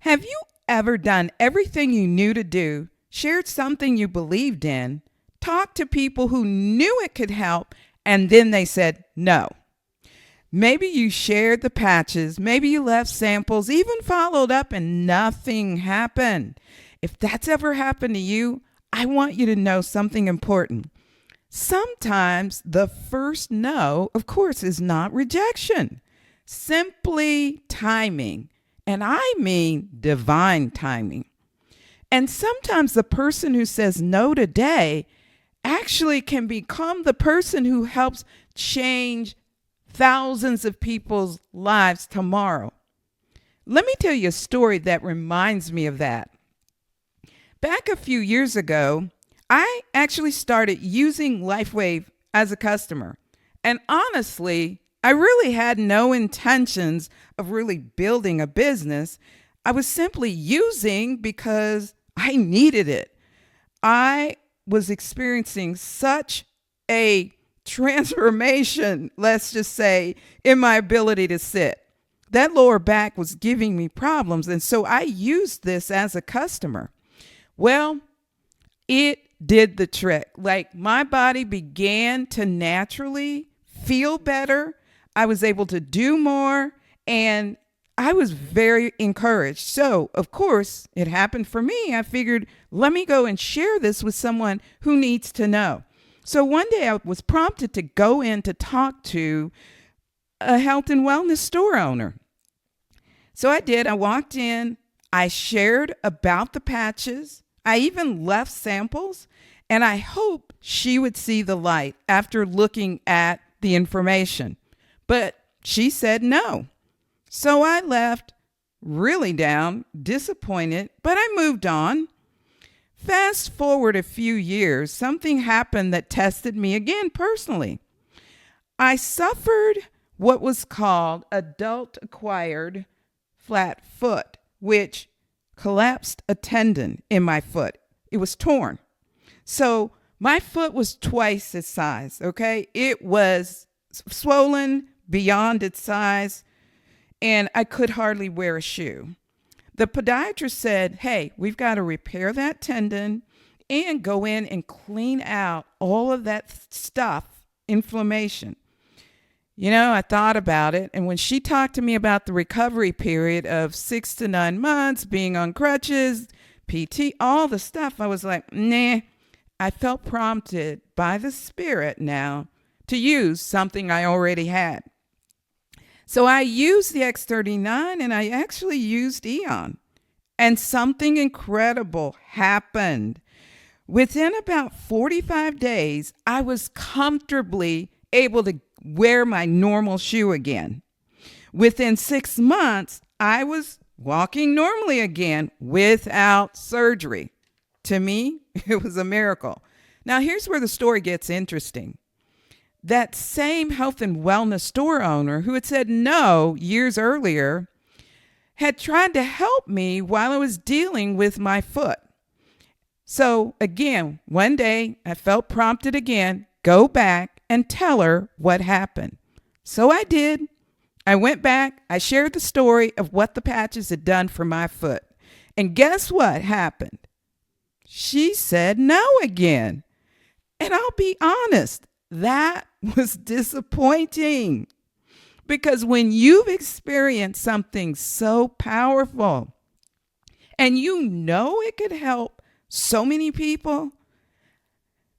Have you ever done everything you knew to do, shared something you believed in, talked to people who knew it could help, and then they said no? Maybe you shared the patches, maybe you left samples, even followed up, and nothing happened. If that's ever happened to you, I want you to know something important. Sometimes the first no, of course, is not rejection, simply timing. And I mean divine timing. And sometimes the person who says no today actually can become the person who helps change thousands of people's lives tomorrow. Let me tell you a story that reminds me of that. Back a few years ago, I actually started using LifeWave as a customer. And honestly, I really had no intentions of really building a business. I was simply using because I needed it. I was experiencing such a transformation, let's just say, in my ability to sit. That lower back was giving me problems. And so I used this as a customer. Well, it did the trick. Like my body began to naturally feel better. I was able to do more, and I was very encouraged. So, of course, it happened for me. I figured, let me go and share this with someone who needs to know. So one day I was prompted to go in to talk to a health and wellness store owner. So I did. I walked in. I shared about the patches. I even left samples, and I hope she would see the light after looking at the information. But she said no. So I left really down, disappointed, but I moved on. Fast forward a few years, something happened that tested me again personally. I suffered what was called adult acquired flat foot, which collapsed a tendon in my foot. It was torn. So my foot was twice its size, okay? It was swollen beyond its size, and I could hardly wear a shoe. The podiatrist said, hey, we've got to repair that tendon and go in and clean out all of that stuff, inflammation. You know, I thought about it. And when she talked to me about the recovery period of 6 to 9 months, being on crutches, PT, all the stuff, I was like, nah. I felt prompted by the Spirit now to use something I already had. So I used the X39 and I actually used Eon. And something incredible happened. Within about 45 days, I was comfortably able to wear my normal shoe again. Within 6 months, I was walking normally again without surgery. To me, it was a miracle. Now, here's where the story gets interesting. That same health and wellness store owner who had said no years earlier had tried to help me while I was dealing with my foot. So again, one day I felt prompted again, go back and tell her what happened. So I did. I went back. I shared the story of what the patches had done for my foot. And guess what happened? She said no again. And I'll be honest, that was disappointing. Because when you've experienced something so powerful and you know it could help so many people,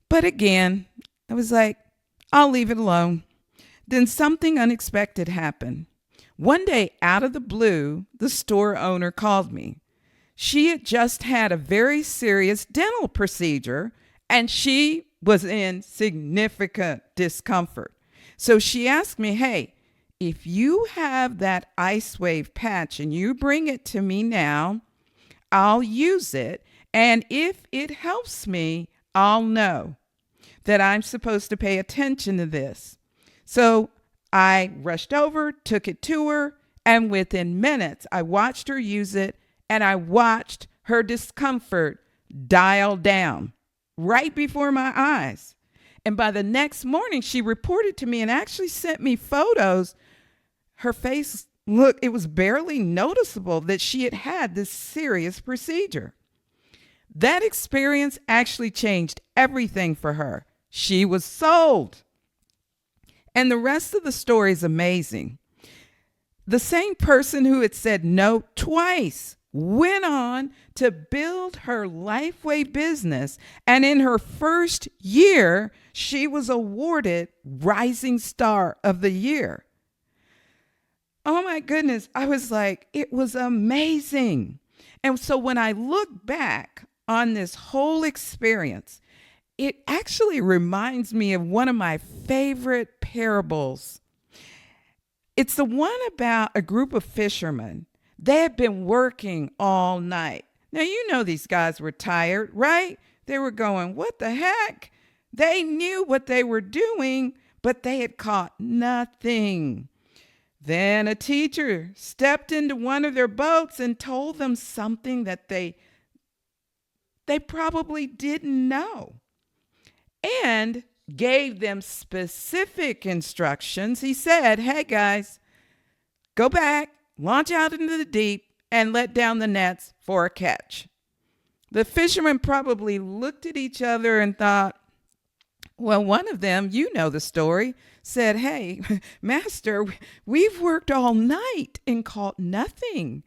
but again, I was like, I'll leave it alone. Then something unexpected happened. One day, out of the blue, the store owner called me. She had just had a very serious dental procedure and she was in significant discomfort. So she asked me, hey, if you have that IceWave patch and you bring it to me now, I'll use it. And if it helps me, I'll know that I'm supposed to pay attention to this. So I rushed over, took it to her, and within minutes, I watched her use it, and I watched her discomfort dial down right before my eyes. And by the next morning, she reported to me and actually sent me photos. Her face look, it was barely noticeable that she had had this serious procedure. That experience actually changed everything for her. She was sold. And the rest of the story is amazing. The same person who had said no twice went on to build her Lifeway business. And in her first year, she was awarded Rising Star of the Year. Oh my goodness. I was like, it was amazing. And so when I look back on this whole experience, it actually reminds me of one of my favorite parables. It's the one about a group of fishermen. They had been working all night. Now, you know, these guys were tired, right? They were going, what the heck? They knew what they were doing, but they had caught nothing. Then a teacher stepped into one of their boats and told them something that they probably didn't know, and gave them specific instructions. He said, hey guys, go back, launch out into the deep, and let down the nets for a catch. The fishermen probably looked at each other and thought, well, one of them, you know the story, said, hey, master, we've worked all night and caught nothing.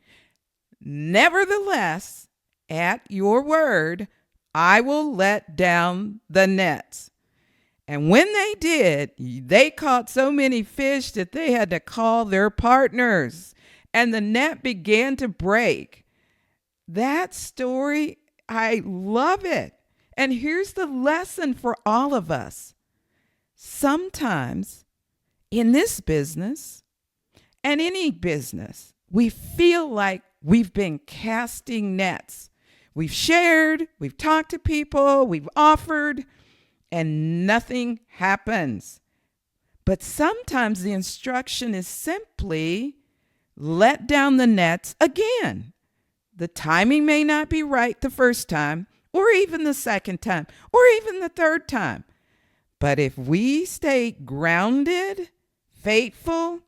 Nevertheless, at your word, I will let down the nets. And when they did, they caught so many fish that they had to call their partners, and the net began to break. That story, I love it. And here's the lesson for all of us. Sometimes in this business and any business, we feel like we've been casting nets. We've shared, we've talked to people, we've offered, and nothing happens. But sometimes the instruction is simply let down the nets again. The timing may not be right the first time, or even the second time, or even the third time. But if we stay grounded, faithful,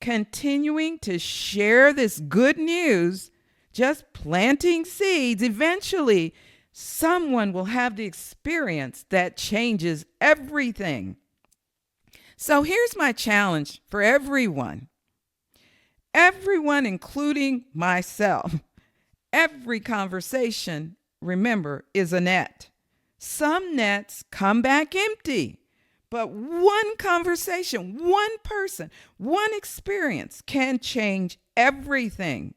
continuing to share this good news, just planting seeds, eventually someone will have the experience that changes everything. So here's my challenge for everyone. Everyone, including myself. Every conversation, remember, is a net. Some nets come back empty, but one conversation, one person, one experience can change everything.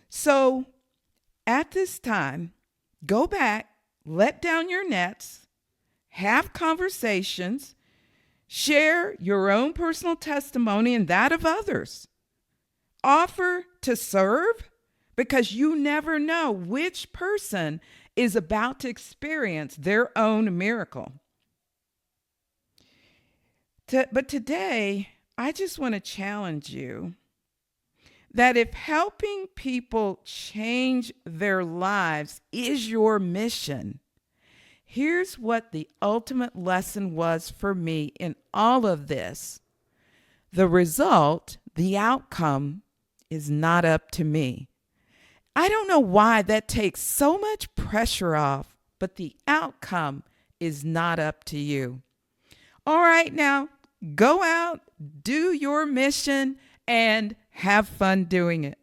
So at this time, go back, let down your nets, have conversations, share your own personal testimony and that of others. Offer to serve, because you never know which person is about to experience their own miracle. But today, I just want to challenge you that if helping people change their lives is your mission, here's what the ultimate lesson was for me in all of this. The result, the outcome, is not up to me. I don't know why that takes so much pressure off, but the outcome is not up to you. All right, now go out, do your mission, and have fun doing it.